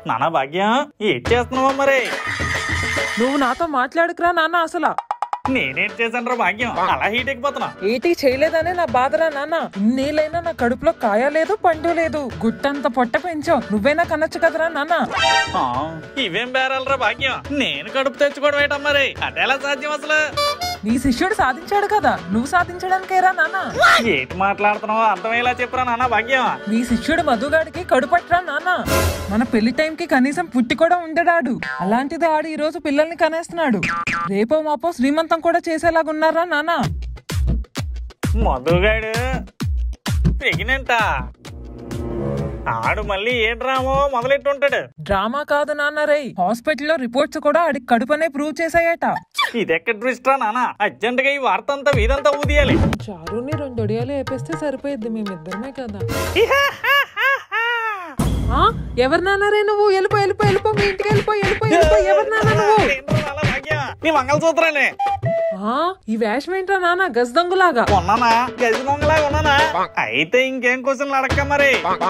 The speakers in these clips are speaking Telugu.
నానా భాగ్యం ఏం చేస్తున్నావా మరి? నువ్వు నాతో మాట్లాడుకురా నాన్న. అసలు నేనేం చేశాను భాగ్యం అలా హీట్ ఎక్కిపోతున్నా? ఏటి చేయలేదనే నా బాధరా నాన్న. ఇన్నేళ్ళైనా నా కడుపులో కాయ లేదు పండు లేదు. గుట్టంత పొట్ట పెంచావు, నువ్వేనా కనొచ్చు కదరా నాన్న. ఇవేం బేరాలరా భాగ్యం, నేను కడుపు తెచ్చుకోవడం ఏంటా మరి? అదెలా సాధ్యం అసలు? నీ శిష్యుడు సాధించాడు కదా, నువ్వు సాధించడానికేరా నాన్న. ఏంటి మాట్లాడుతున్నావో అర్థమయ్యేలా చెప్పరా నాన్న భాగ్యం. నీ శిష్యుడు మధుగాడికి కడుపట్రా నాన్న. మన పెళ్లి టైంకి కనీసం పుట్టి కూడా ఉండడాడు. అలాంటిది ఆడు ఈ రోజు పిల్లల్ని కనేస్తున్నాడు. రేపో మాపో శ్రీమంతం కూడా చేసేలాగున్నారా నాన్న. మధుగాడు ప్రెగ్నెంటా? ఆడు మళ్ళీ ఏ డ్రామో మొదలెట్టుంటాడు. డ్రామా కాదు నాన్న రే, హాస్పిటల్లో రిపోర్ట్స్ కూడా ఆడికి కడుపనే ప్రూవ్ చేసాయట. ఇదెక్కడ ట్విస్ట్రా నాన్న? అర్జెంట్ గా ఈ వార్త అంతా వీధంతా ఊదియాలి. చారుని 2 ఒడియాలు వేపిస్తే సరిపోయిద్ది, మేమిద్దరమే కదా. ఎవరు నాన్నరే నువ్వు? వెళ్ళిపో వెళ్ళిపో వెళ్ళిపో, మీ ఇంటికి వెళ్ళిపో వెళ్ళిపో వెళ్ళిపో. ఎవరు నాన్న నువ్వు? నీ మంగళసూత్రాన్ని. ఈ వేషం ఏంట్రా నాన్న, గజదొంగలాగా ఉన్నానా? గజ దొంగలాగా ఉన్నానా? అయితే ఇంకేం క్వశ్చన్లు అడక్క మరి.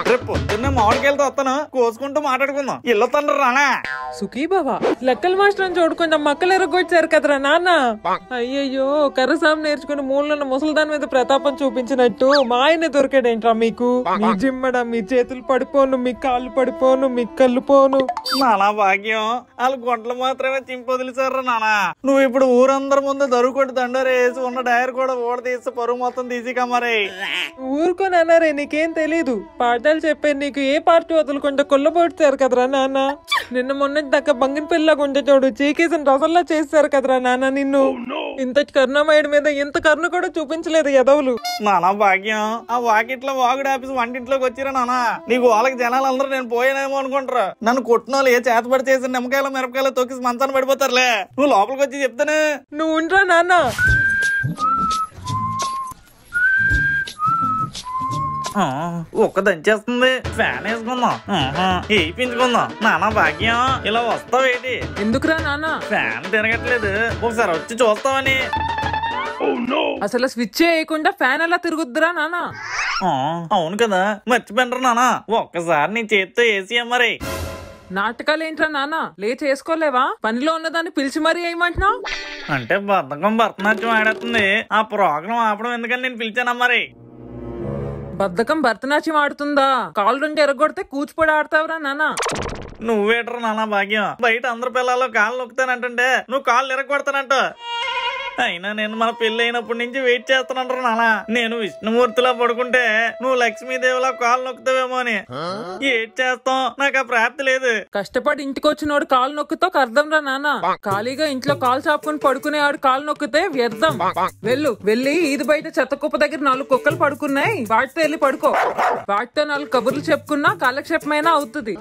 రేపు పొద్దున్నే మామిడికాయలతో వస్తాను, కోసుకుంటూ మాట్లాడుకుందాం. ఇల్లు తండ్రి రానా? సుఖీ బాబా, లెక్కల మాస్టర్ అని చూడకుండా మక్కలు ఎరగొచ్చారు కదరా నాన్న. అయ్యయ్యో, కర్రసాం నేర్చుకుని మూలన్న ముసలిదాని మీద ప్రతాపం చూపించినట్టు మా ఆయన దొరికాడేంట్రా మీకు? మీ జిమ్మడా, మీ చేతులు పడిపోను, మీ కాళ్ళు పడిపోను, మీ కళ్ళు పోను. నానా భాగ్యం, వాళ్ళు గొంటలు మాత్రమే చింపొదిలిసారు నానా. నువ్వు ఇప్పుడు ఊరందరి ముందు దరుకొట్టి దండరేసి ఉన్న డైర్ కూడా ఓడ తీసి పరువు మొత్తం తీసి కమ్మరే. ఊరుకొని అన్నారే, నీకేం తెలీదు. పాఠాలు చెప్పే నీకు ఏ పార్టీ వదులుకుంటే కొల్లబొట్టారు కదరా నాన్న. నిన్న మొన్నటి దాకా బంగిన పిల్లగా ఉంటే చూడు, చీకేసిన రసల్లా చేశారు కదరా నాన్న నిన్ను. ఇంత కరుణమయుడి మీద ఇంత కరుణ కూడా చూపించలేదు ఎదవులు. నానా భాగ్యం, ఆ వాకిట్లో వాగుడు ఆఫీస్ వంటింట్లోకి వచ్చిరా నానా. నీకు వాళ్ళకి జనాలు అందరూ నేను పోయానేమో అనుకుంటారు. నన్ను కొట్టిన వాళ్ళు ఏ చేతపడి చేసిన నిమ్మకాయలు మిరపకాయలు తొక్కి మంచాన్ని పడిపోతారులే. నువ్వు లోపలికి వచ్చి చెప్తాను. నువ్వు ఉండరా నాన్న. ఒక్క దంచేస్తుంది, ఫ్యాన్ వేసుకుందాం, వేయించుకుందాం. నానా భాగ్యం, ఇలా వస్తావేటి? ఎందుకురా నాన్న? ఫ్యాన్ తిరగట్లేదు, ఒకసారి వచ్చి చూస్తావని. అసలు స్విచ్ వేయకుండా ఫ్యాన్ ఎలా తిరుగుద్దురా నాన్న? అవును కదా, మర్చిపోయినరా నానా. ఒక్కసారి నీ చేతితో వేసి మరి. నాటకాలు ఏంట్రా నాన్న, లేచి వేసుకోలేవా? పనిలో ఉన్నదాన్ని పిలిచి మరీ వేయమంటున్నావు అంటే బద్ధకం భరతనాట్యం ఆడేస్తుంది. ఆ ప్రోగ్రాం ఆపడం ఎందుకని నేను పిలిచానా మరి. బద్ధకం భరతనాట్యం ఆడుతుందా? కాళ్ళు 2 ఎరగొడితే కూచిపూడి ఆడతావురా నాన్న. నువ్వేటరా నానా భాగ్యం, బయట అందరు పిల్లలు కాళ్ళు నొక్కుతానంటే నువ్వు కాళ్ళు ఎరగొడతానంట. అయినా నేను మన పెళ్లి అయినప్పటి నుంచి వెయిట్ చేస్తానంటారు నానా. నేను విష్ణుమూర్తిలా పడుకుంటే నువ్వు లక్ష్మీదేవిలా కాళ్ళు నొక్కుతావేమో అని. ఏడ్ చేస్తాం, నాకు ఆ ప్రాప్తి లేదు. కష్టపడి ఇంటికి వచ్చినోడు కాళ్ళు నొక్కుతో అర్థం రా నాన్న. ఖాళీగా ఇంట్లో కాలు చాపుకుని పడుకునేవాడు కాళ్ళు నొక్కితే వ్యర్థం. వెళ్ళి ఈది బయట చెత్త కుప్ప దగ్గర 4 కుక్కలు పడుకున్నాయి, వాటితో వెళ్ళి పడుకో. వాటితో 4 కబుర్లు చెప్పుకున్నా కాలక్షేపమైనా అవుతుంది.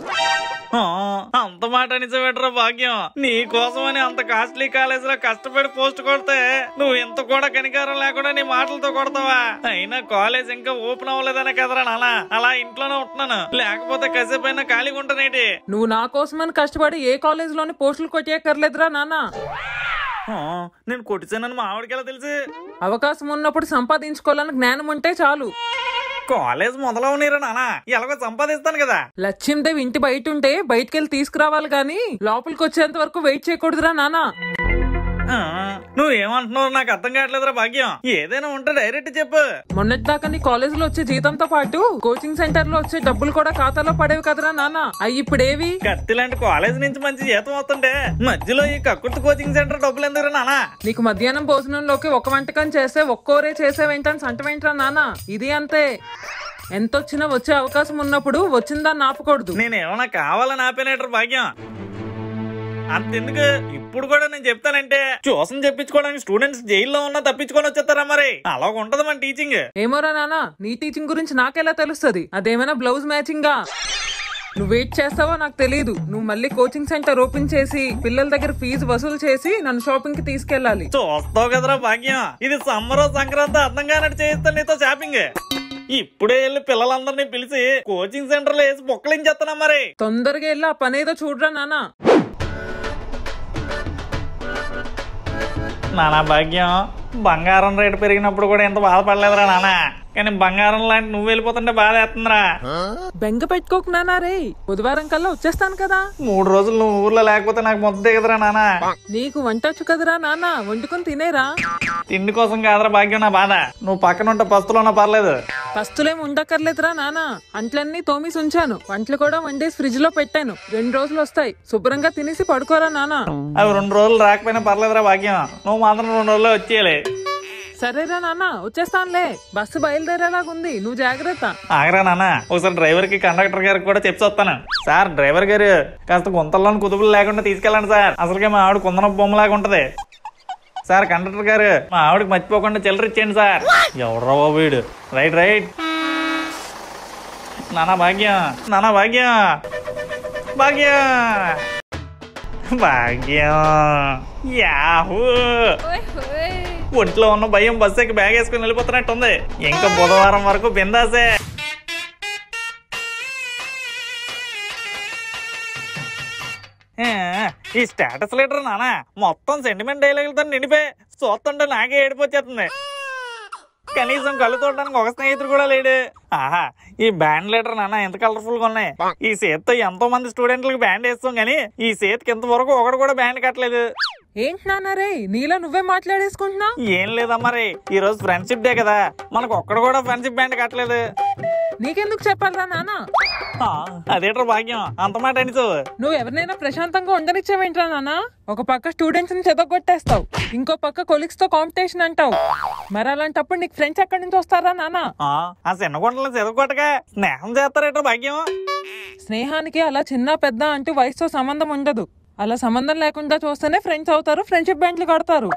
అంత మాట నిజమేట్రా భాగ్యం, నీ కోసమని అంత కాస్ట్లీ కాలేజ్ లో కష్టపడి పోస్ట్ కొడితే నువ్వు ఎంత కూడా కనికారం లేకుండా నీ మాటలతో కొడతావా? అయినా కాలేజ్ ఇంకా ఓపెన్ అవ్వలేదనే కదరా నానా అలా ఇంట్లోనే ఉంటున్నాను. లేకపోతే కాసేపైనా ఖాళీగా ఉంటానేటి. నువ్వు నా కోసమని కష్టపడి ఏ కాలేజ్ లోని పోస్టులు కొట్టేయక్కర్లేదురా నాన్న. నేను కొట్టిసానని మా ఆవిడకి ఎలా తెలుసు? అవకాశం ఉన్నప్పుడు సంపాదించుకోవాలని జ్ఞానం ఉంటే చాలు. కాలేజ్ మొదలవనీరా నానా, ఎలాగో సంపాదిస్తాను కదా. లక్ష్మీదేవి ఇంటి బయట ఉంటే బయటకెళ్ళి తీసుకురావాలి గాని లోపలికి వచ్చేంత వరకు వెయిట్ చేయకూడదురా నానా. నువ్వేమంటున్నావు నాకు అర్థం కావట్లేదురా భాగ్యం. ఏదైనా ఉంటే డైరెక్ట్ చెప్పు. మొన్నటి దాకా నీ కాలేజ్ లో వచ్చే జీతంతో పాటు కోచింగ్ సెంటర్ లో వచ్చే డబ్బులు కూడా ఖాతాలో పడేవి కదరా నాన్న. అవి ఇప్పుడేవి? కత్తి లాంటి కాలేజ్ నుంచి మంచి జీతం వస్తుంటే మధ్యలో ఈ కక్కుర్తి కోచింగ్ సెంటర్ డబ్బులు ఎందుకు నానా? నీకు మధ్యాహ్నం భోజనంలోకి 1 వంటకం చేస్తే ఒక్కోరే చేసేవేంటని సంటవేంట్రా నాన్న. ఇది అంతే. ఎంతొచ్చినా వచ్చే అవకాశం ఉన్నప్పుడు వచ్చిందాన్ని ఆపకూడదు. నేనేమన్నా కావాలని ఆపేనేటర్ భాగ్యం. అంతెందుకు, ఇప్పుడు కూడా నేను చెప్తానంటే ట్యూషన్ చెప్పించుకోవడానికి స్టూడెంట్స్ జైల్లో ఉన్నా తప్పించుకొని వచ్చేస్తారా మరి. అలా ఉంటది మన టీచింగ్. ఏమోరా నాన్న, నీ టీచింగ్ గురించి నాకెలా తెలుస్తుంది? అదేమైనా బ్లౌజ్ మ్యాచింగా? నువ్వు వెయిట్ చేస్తావో నాకు తెలియదు. నువ్వు మళ్ళీ కోచింగ్ సెంటర్ ఓపెన్ చేసి పిల్లల దగ్గర ఫీజు వసూలు చేసి నన్ను షాపింగ్ కి తీసుకెళ్లాలి. చూస్తావు కదరా భాగ్యం, ఇది సమ్మరో సంక్రాంతి అర్థం కానట్టు చేయిస్తాను నీతో షాపింగ్. ఇప్పుడే వెళ్ళి పిల్లలందరినీ పిలిచి కోచింగ్ సెంటర్ లో వేసి బొక్కలించేస్తున్నా మరి. తొందరగా వెళ్ళి ఆ పనేదో చూడరా నాన్న. నానా భాగ్యం, బంగారం రేటు పెరిగినప్పుడు కూడా ఎంత బాధపడలేదురా నానా. కానీ బంగారం లాంటి నువ్వు వెళ్ళిపోతుంటే బాధ వేస్తుందిరా. బెంగ పెట్టుకోకు నానా రే, బుధవారం కల్లా వచ్చేస్తాను కదా. 3 రోజులు నువ్వు ఊర్లో లేకపోతే నాకు మొద్దు దిగదురా నాన్న. నీకు వంట వచ్చు కదరా నాన్న, వండుకొని తినేరా. తిండి కోసం కాదురా భాగ్యం నా బాధ. నువ్వు పక్కన ఉంటే పస్తులున్నా పర్లేదు. పస్తులేం ఉండక్కర్లేదురా నాన్న, అంట్లన్నీ తోమేసి ఉంచాను, వంటలు కూడా వండేసి ఫ్రిడ్జ్ లో పెట్టాను. 2 రోజులు వస్తాయి, శుభ్రంగా తినేసి పడుకోరా నాన్న. అవి 2 రోజులు రాకపోయినా పర్లేదురా భాగ్యం, నువ్వు మాత్రం 2 రోజుల్లో వచ్చేయాలి. సరేరా నాన్న, వచ్చేస్తానులే. బస్సు బయలుదేరేలాగుంది, నువ్వు జాగ్రత్త. ఆగరా నాన్న, ఒకసారి డ్రైవర్ కి కండక్టర్ గారికి కూడా చెప్పి వస్తాను. సార్ డ్రైవర్ గారు కాస్త గుంతల్లోని కుదుపులు లేకుండా తీసుకెళ్ళండి సార్, అసలుకే మా ఆవిడ కుందన బొమ్మలాగా ఉంటది. సార్ కండక్టర్ గారు మా ఆవిడకి మర్చిపోకుండా చిల్లర ఇచ్చేయండి సార్. ఎవడ్రా బాబు వీడు. Right right. నానా భాగ్యం, నానా భాగ్యం, భాగ్యం, భాగ్యం. యాహూ. ఒంట్లో ఉన్న భయం బస్సు ఎక్కి బ్యాగ్ వేసుకుని వెళ్ళిపోతున్నట్టుంది. ఇంకా బుధవారం వరకు బిందాసే. ఈ స్టేటస్ లీటర్ నానా మొత్తం సెంటిమెంట్ డైలాగులతో నిండిపోయి చూస్తుంటే నాకే ఏడిపోచేస్తుంది. కనీసం కళ్ళు చూడడానికి ఒక స్నేహితుడు కూడా లేడు. ఆహా, ఈ బ్యాండ్ లీటర్ నాన్న ఎంత కలర్ఫుల్ గా ఉన్నాయి. ఈ చేతితో ఎంతో మంది స్టూడెంట్లకు బ్యాండ్ వేస్తాం కానీ ఈ చేతికి ఇంతవరకు ఒకడు కూడా బ్యాండ్ కట్టలేదు. ఏంటి నాన్న రే, నీలా నువ్వే మాట్లాడేసుకుంటున్నా? ఏం లేదమ్మా రే, ఈ రోజు ఫ్రెండ్షిప్ డే కదా, మనకు ఒక్కడు కూడా ఫ్రెండ్షిప్ బ్యాండ్ కట్టలేదు. నీకెందుకు చెప్పాలరా నాన్న? అదేట్రా భాగ్యం, అంత మాట అనిచు. నువ్వు ఎవరినైనా ప్రశాంతంగా ఉండనిచ్చావేంట్రా నాన్న? ఒక పక్క స్టూడెంట్స్ ని చెదగొట్టేస్తావు, ఇంకో పక్క కొలీగ్స్ తో కాంపిటీషన్ అంటావు. మరి అలాంటప్పుడు నీకు ఫ్రెండ్స్ ఎక్కడి నుంచి వస్తారా నాన్న? ఆ చిన్న గుంటలను చెదగొట్టగా స్నేహం చేస్తారేట్రా భాగ్యం? స్నేహానికి అలా చిన్న పెద్ద అంటూ వయసుతో సంబంధం ఉండదు. అలా సంబంధం లేకుండా చూస్తేనే ఫ్రెండ్స్ అవుతారు, ఫ్రెండ్షిప్ బ్యాండ్లు కడతారు.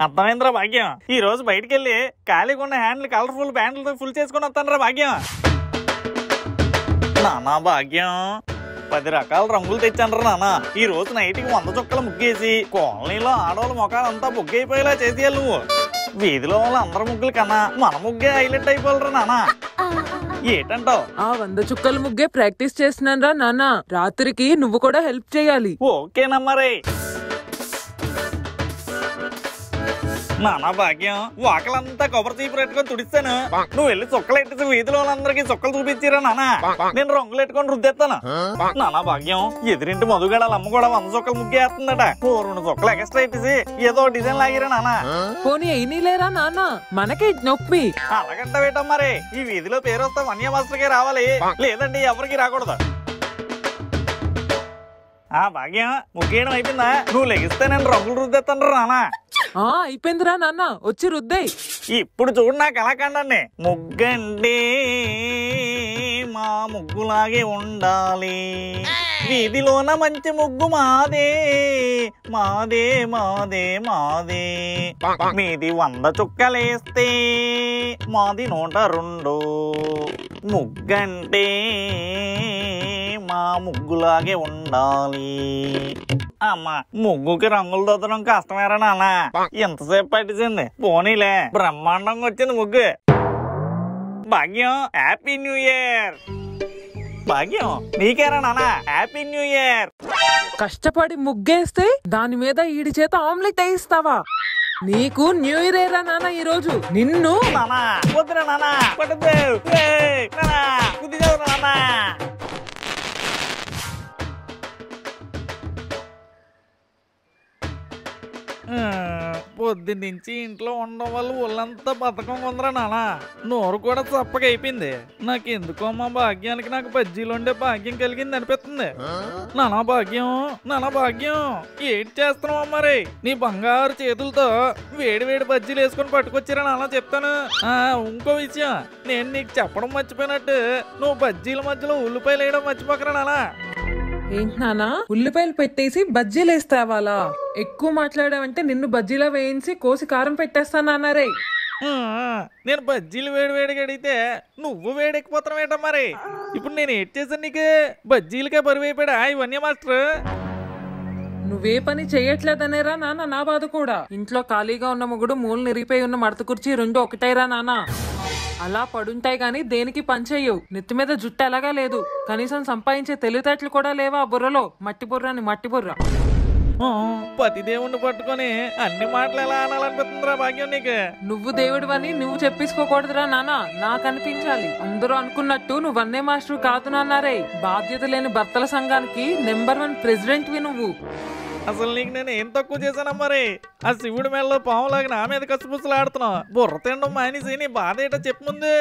అర్థమైందిరా భాగ్యం. ఈ రోజు బయటికి వెళ్ళి ఖాళీగా ఉన్న హ్యాండ్లు కలర్ఫుల్ బ్యాండ్లతో ఫుల్ చేసుకుని వస్తాను రా భాగ్యం. నానా భాగ్యం, 10 రకాల రంగులు తెచ్చాను రా నాన్న. ఈ రోజు నైట్కి 100 చుక్కలు ముగ్గేసి కాలనీలో ఆడవాళ్ళ ముఖాలంతా బుగ్గైపోయేలా చేసేయాలి నువ్వు. వీధిలో వాళ్ళ అందరి ముగ్గులు కన్నా మన ముగ్గే హైలైట్ అయిపోవాలరా నాన్న. ఏటంటావు? ఆ 100 చుక్కల ముగ్గే ప్రాక్టీస్ చేస్తున్నాను రా నాన్న. రాత్రికి నువ్వు కూడా హెల్ప్ చేయాలి. ఓకేనమ్మరే. నానా భాగ్యం, వాకలంతా కొబ్బరి చీపు పెట్టుకొని తుడిస్తాను, నువ్వు వెళ్ళి చుక్కలు ఎట్టేసి వీధిలో వాళ్ళందరికీ చుక్కలు చూపించిరా నానా. నేను రంగులు ఎట్టుకొని రుద్దేస్తాను. నానా భాగ్యం, ఎదురింటి మధుగడాల అమ్మ కూడా 100 చుక్కలు ముగ్గేస్తుందట. 2 చుక్కలు ఎక్స్ట్రా ఎట్టేసి ఏదో డిజైన్ లాగిరా నానా. పోనీ అయినలేరా నాన్న, మనకి నొప్పి. అలాగంటావేటం మరి, ఈ వీధిలో పేరు వస్తే వన్య మాస్టర్కే రావాలి, లేదండి ఎవరికి రాకూడదు. భాగ్యం, ముగ్గేయడం అయిపోయిందా? నువ్వు లెగిస్తే నేను రంగులు రుద్దేస్తాను రానా. అయిపోయిందిరా నాన్న, వచ్చి రుద్దేయ్. ఇప్పుడు చూడు నా కళాఖండాన్ని. ముగ్గండి మా ముగ్గులాగే ఉండాలి, వీధిలోన మంచి ముగ్గు మాదే మాదే మాదే మాదే, మీది 100 చుక్కలేస్తే మాది 102. ముగ్గంటే మా ముగ్గులాగే ఉండాలి. అమ్మా, ముగ్గుకి రంగులు దొద్దడం కష్టమేరా నాన్న, ఎంతసేపు పట్టించింది. పోనీలే, బ్రహ్మాండంగా వచ్చింది ముగ్గు. భాగ్యం, హ్యాపీ న్యూ ఇయర్. భాగ్యం, నీకేరా నాన్న హ్యాపీ న్యూ ఇయర్. కష్టపడి ముగ్గేస్తే దాని మీద ఈడి చేత ఆమ్లెట్ వేయిస్తావా? నీకు న్యూ ఇయర్ ఏరా నాన్న ఈ రోజు. నిన్ను నానా వద్దురా నానా, పట్టద్దు నానా, బుద్ధి చదువురా నానా. పొద్దున్నుంచి ఇంట్లో ఉండడం వల్ల ఒళ్ళంతా బతకం ఉందరా నాన్న, నోరు కూడా చప్పగా అయిపోయింది. నాకెందుకో మా భాగ్యానికి నాకు బజ్జీలు ఉండే భాగ్యం కలిగింది అనిపిస్తుంది. నానా భాగ్యం, నానా భాగ్యం, ఏంటి చేస్తున్నావా మరి? నీ బంగారు చేతులతో వేడి వేడి బజ్జీలు వేసుకొని పట్టుకొచ్చిరా నాన్న చెప్తాను. ఇంకో విషయం, నేను నీకు చెప్పడం మర్చిపోయినట్టు, నువ్వు బజ్జీల మధ్యలో ఉల్లిపాయలు వేయడం మర్చిపోకరా నాన్న. ఏంటి నానా, ఉల్లిపాయలు పెట్టేసి బజ్జీలు వేస్తావాలా? ఎక్కువ మాట్లాడావంటే నిన్ను బజ్జీలా వేయించి కోసి కారం పెట్టేస్తానన్నారే. నేను బజ్జీలు వేడి వేడిగా అడిగితే నువ్వు వేడెక్కిపోతున్నావేట మరి. ఇప్పుడు నేను ఏం చేశాను నీకు? బజ్జీలకే బరువు అయిపోయాడా ఇవన్నీ మాస్టర్? నువ్వే పని చెయ్యట్లేదనేరా నాన్న నా బాధ కూడా. ఇంట్లో ఖాళీగా ఉన్న మొగుడు, మూలు నిరిగిపోయి ఉన్న మడత కుర్చీ 2 ఒకటైరా నాన్న. అలా పడుంటాయి గాని దేనికి పని చెయ్యవు. నెత్తి మీద జుట్టు ఎలాగా లేదు, కనీసం సంపాదించే తెలివితేటలు కూడా లేవా బుర్రలో? మట్టి బుర్ర అని మట్టి బుర్ర. పతి దేవుణ్ణి పట్టుకొని అన్ని మాటలు ఎలా అనాలనిపిస్తుందిరా భాగ్యం నీకు? నువ్వు దేవుడివని నువ్వు చెప్పేసుకోకూడదురా నాన్న, నాకు అనిపించాలి. అందరూ అనుకున్నట్టు నువ్వు వన్నే మాస్టర్ కాదు నాన్నారే. బాధ్యత లేని భర్తల సంఘానికి #1 ప్రెసిడెంట్ వి నువ్వు. అసలు నీకు నేను ఏం తక్కువ చేశానా మరి? ఆ శివుడి మెడలో పాములాగా నా మీద కసుపుసులు ఆడుతున్నావు. బుర్ర తినడం మానేసి నీ బాధ ఏంటో చెప్పు ముందు.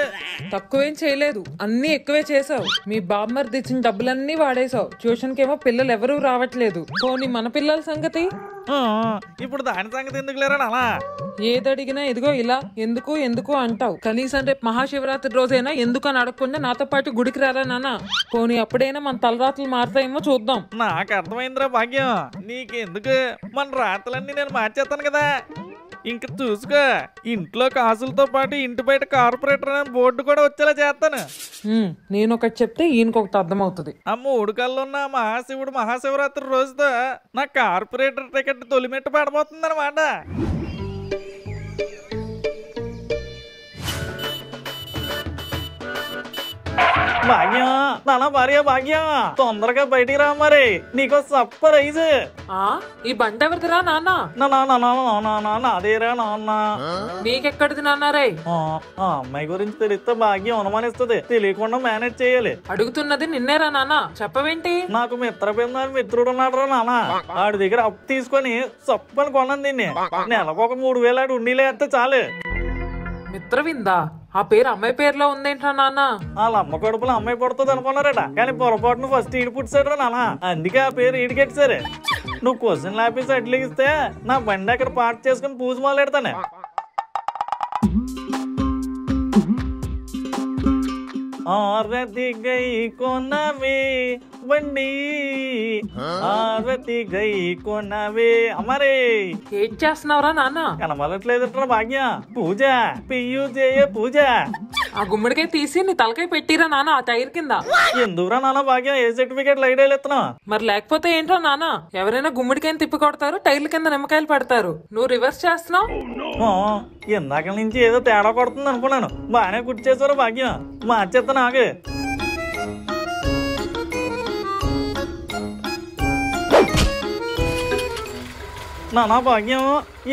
తక్కువేం చేయలేదు, అన్ని ఎక్కువే చేసావు. మీ బామ్మర్ది ఇచ్చిన డబ్బులన్నీ వాడేసావు. ట్యూషన్ కేమో పిల్లలు ఎవరూ రావట్లేదు. పోనీ మన పిల్లల సంగతి? ఇప్పుడు దాని సంగతి ఎందుకు లేరా నాలా? ఏదడిగినా ఇదిగో ఇలా ఎందుకు ఎందుకు అంటావు. కనీసం రేపు మహాశివరాత్రి రోజైనా ఎందుకు అని అడగకుండా నాతో పాటు గుడికి రారా నాన్న. పోనీ అప్పుడైనా మన తలరాత్రులు మారుతాయేమో చూద్దాం. నాకు అర్థమైందిరా భాగ్యం. నీకెందుకు, మన రాత్రులన్నీ నేను మార్చేస్తాను కదా. ఇంక చూసుకో, ఇంట్లో కాసులతో పాటు ఇంటి బయట కార్పొరేటర్ అనే బోర్డు కూడా వచ్చేలా చేస్తాను. నేను ఒకటి చెప్తే ఈయనకొకటి అర్థమవుతుంది. ఆ 3 కళ్ళున్న మహాశివుడు మహాశివరాత్రి రోజుతో నా కార్పొరేటర్ టికెట్ తొలిమెట్టు పడబోతుంది అనమాట. భాగ్యం, నాన్న భార్య భాగ్యం, తొందరగా బయటికి రా మరి, నీకు సర్ప్రైజ్. ఈ బండి ఎవరిదిరా నాన్న? నాదేరా నాన్న. నీకెక్కడిది నాన్నారే? ఆ అమ్మాయి గురించి తెలిస్తే భాగ్యం అనుమానిస్తుంది, తెలియకుండా మేనేజ్ చేయాలి. అడుగుతున్నది నిన్నేరా నాన్న, చెప్పవేంటి? నాకు మిత్రపిందని మిత్రుడు ఉన్నాడు నాన్న. ఆడి దగ్గర అప్పు తీసుకొని సప్పని కొన్నాను దీన్ని. నెలకు ఒక 3000 ఆడు ఉండీలే వేస్తే చాలు. మిత్రవిందా? ఆ పేరు అమ్మాయి పేరులో ఉందేంట్రా నాన్న? వాళ్ళ అమ్మ కడుపులో అమ్మాయి పడుతుంది అనుకున్నారట, కానీ పొరపాటును ఫస్ట్ ఈడు పుట్టాడు నాన్న. అందుకే ఆ పేరు ఈడికెట్టారు. నువ్వు క్వశ్చన్ ఆఫీస్ అడ్లిగిస్తే నా బండి అక్కడ పార్క్ చేసుకుని పూజ మొదలెడతాను. ఆరతి గై కొనవే బండి, ఆరతి గై కొనవే. అమ్మారే ఏం చేస్తున్నావురా నాన్న? కనబడట్లేదు భాగ్య. పూజ పియ్యూ చేయ పూజ. ఆ గుమ్మడికాయ తీసి నీ తలకాయ పెట్టిరా నాన్న ఆ టైర్ కింద. ఎందుకురా నాన్న భాగ్యం, ఏ సర్టిఫికేట్ లైట్ వెళ్తున్నావు? మరి లేకపోతే ఏంట్రా నాన్న, ఎవరైనా గుమ్మడికాయని తిప్పి కొడతారు, టైర్ల కింద నిమ్మకాయలు పడతారు. నువ్వు రివర్స్ చేస్తున్నావు. ఇందాక నుంచి ఏదో తేడా కొడుతుంది అనుకున్నాను. బాగానే కుర్చేసారు భాగ్యం, మార్చేస్తా నాకు. నానా భాగ్యం,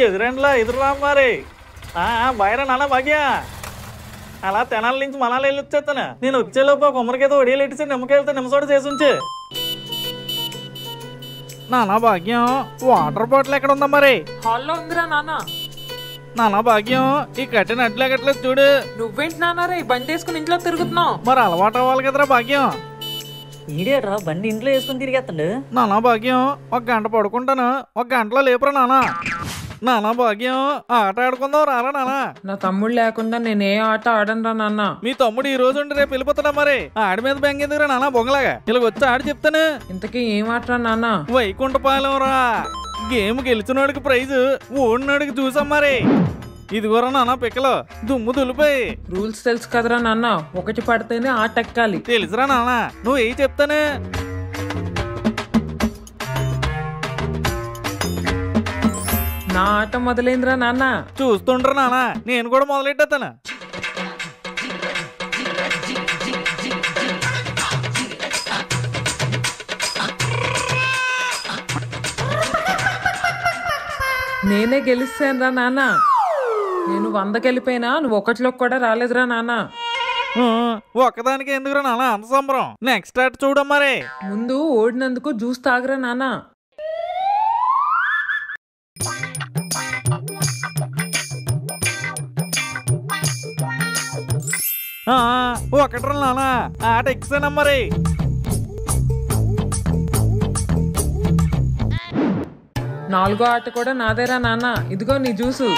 ఎదురండిలా ఎదురురా మరి. బయరా నాన్న భాగ్య. అలా తెనాల నుంచి మనాలి వెళ్ళి వచ్చేస్తాను. నేను వచ్చేలోపు కొమ్మరికేదో ఒడియలు ఎట్టేసి నిమ్మకాయలతో నిమ్మసోడ చేసి ఉంచు. నానా భాగ్యం, వాటర్ బాటిల్ ఎక్కడ ఉందా మరి? హాల్లో ఉందిరా నాన్న. నానా భాగ్యం, ఈ కట్టిన అట్లేకట్లేదు చూడు. నువ్వేంటి నాన్నారా ఈ బండి వేసుకుని ఇంట్లో తిరుగుతున్నావు? మరి అలవాటు అవ్వాలి కదరా భాగ్యం. ఈడేట్రా బండి ఇంట్లో వేసుకుని తిరిగేస్తాడు. నానా భాగ్యం, 1 గంట పడుకుంటాను, 1 గంటలో లేపురా నానా. నానా భాగ్యం, ఆట ఆడుకుందాం రారా నానా. నా తమ్ముడు లేకుండా నేను ఏ ఆట ఆడనురా నాన్న. మీ తమ్ముడు ఈ రోజు ఉండి రేపు వెళ్ళిపోతాడా మరి? ఆడి మీద బెంగ ఎందుకురా నానా బొంగలాగా. ఇలా వచ్చి ఆడి చెప్తాను. ఇంతకీ ఏం ఆటరా నాన్న? వైకుంఠపాలెం రా. గేమ్ గెలిచినోడికి ప్రైజ్, ఓడినోడికి చూసాం మరి. ఇదిగోరా నాన్న పిక్కలు, దుమ్ము దులిపోయి. రూల్స్ తెలుసు కదరా నాన్న, ఒకటి పడితేనే ఆట ఎక్కాలి. తెలుసురా నాన్న, నువ్వు ఏ చెప్తానే. నా ఆట మొదలైందిరా నాన్న. చూస్తుండ్రా నాన్న, నేను కూడా మొదలెట్టేస్తాను. నేనే గెలిస్తానురా నాన్న. నేను 100 గెలిపోయినా నువ్వు 1లోకి కూడా రాలేదురా నాన్న. ఒక్కదానికి ఎందుకురా నాన్న అంత సంబరం? నెక్స్ట్ ఆట చూడడం మరి. ముందు ఓడినందుకు జ్యూస్ తాగరా నాన్న. ఒకటి నాన్న, ఆట ఎక్కేసాను మరి. నాలుగో ఆట కూడా నాదేరా నాన్న, ఇదిగో నీ జ్యూసు.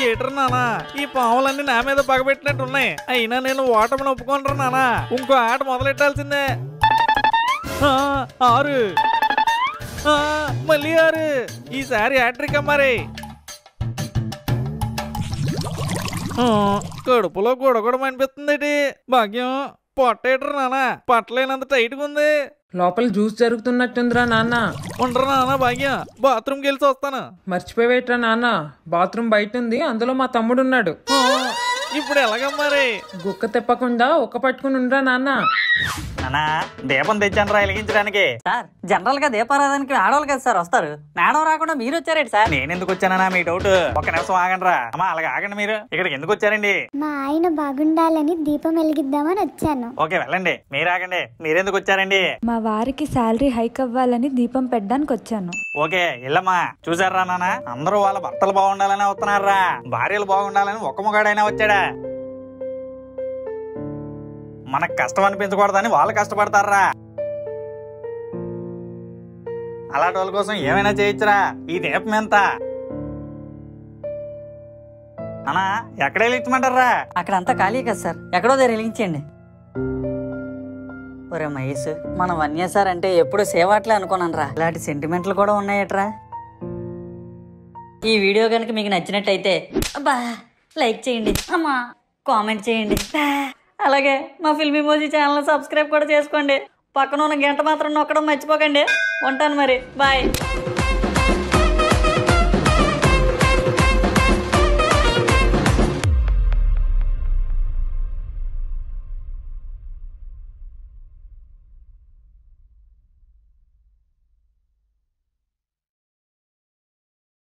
ఏటరు నానా, ఈ పావులన్నీ నా మీద పగబెట్టినట్టు ఉన్నాయి. అయినా నేను ఓటమిని ఒప్పుకోనరా నానా. ఇంకో ఆట మొదలెట్టాల్సిందే. 6, మళ్ళీ 6. ఈసారి హ్యాట్రిక్ మరి. కడుపులో గొడగొడం అనిపిస్తుంది. భాగ్యం, పొట్టేటరు నానా, పట్టలేనంత టైట్గా ఉంది. లోపల జ్యూస్ జరుగుతున్నట్టుందిరా నాన్న. ఉండరా నాన్న భాగ్యం, బాత్రూమ్కి వెళ్ళి వస్తాను. మర్చిపోయేట్రా నాన్న, బాత్రూమ్ బయట ఉంది, అందులో మా తమ్ముడు ఉన్నాడు. ఇప్పుడు ఎలాగ మరి? గుక్క తిప్పకుండా ఒక్క పట్టుకుని ఉండరా నాన్న. నానా దీపం తెచ్చాను రా వెలిగించడానికి. సార్ జనరల్ గా దీపారాధనకి ఆడవాళ్ళు కదా సార్ వస్తారు, మేడం రాకుండా మీరు వచ్చారేంటి సార్? నేను ఎందుకు వచ్చానా మీ డౌట్? ఒక్క నిమిషం ఆగండి రా. అమ్మా అలాగే ఆగండి. మీరు ఇక్కడికి ఎందుకు వచ్చారండి? మా ఆయన బాగుండాలని దీపం వెలిగిద్దామని వచ్చాను. ఓకే వెళ్ళండి. మీరు ఆగండి. మీరెందుకు వచ్చారండి? మా వారికి శాలరీ హైక్ అవ్వాలని దీపం పెట్టడానికి వచ్చాను. ఓకే వెళ్ళమ్మా. చూసారా నాన్న, అందరూ వాళ్ళ భర్తలు బాగుండాలని వస్తున్నారా, భార్యలు బాగుండాలని ఒక్క మొగాడైనా వచ్చాడా? మనకు కష్టం అనిపించకూడదని వాళ్ళు కష్టపడతారా. అలాంటి వాళ్ళ కోసం ఏమైనా చేయొచ్చురా. ఈ దీపం ఎంత అన్నా? ఎక్కడ వెలిగించమంటారా? అక్కడంతా ఖాళీ కదా సార్, ఎక్కడో దగ్గర వెలిగించండి. ఒరే మహేష్, మన వన్య సార్ అంటే ఎప్పుడు సేవాట్లే అనుకున్నాను రా, ఇలాంటి సెంటిమెంట్లు కూడా ఉన్నాయట్రా. ఈ వీడియో కనుక మీకు నచ్చినట్టయితే అబ్బా లైక్ చేయండి, అమ్మా కామెంట్ చేయండి, అలాగే మా ఫిల్మీ మోజీ ఛానల్ సబ్స్క్రైబ్ కూడా చేసుకోండి. పక్కన ఉన్న గంట మాత్రం నొక్కడం మర్చిపోకండి. ఉంటాను మరి, బాయ్.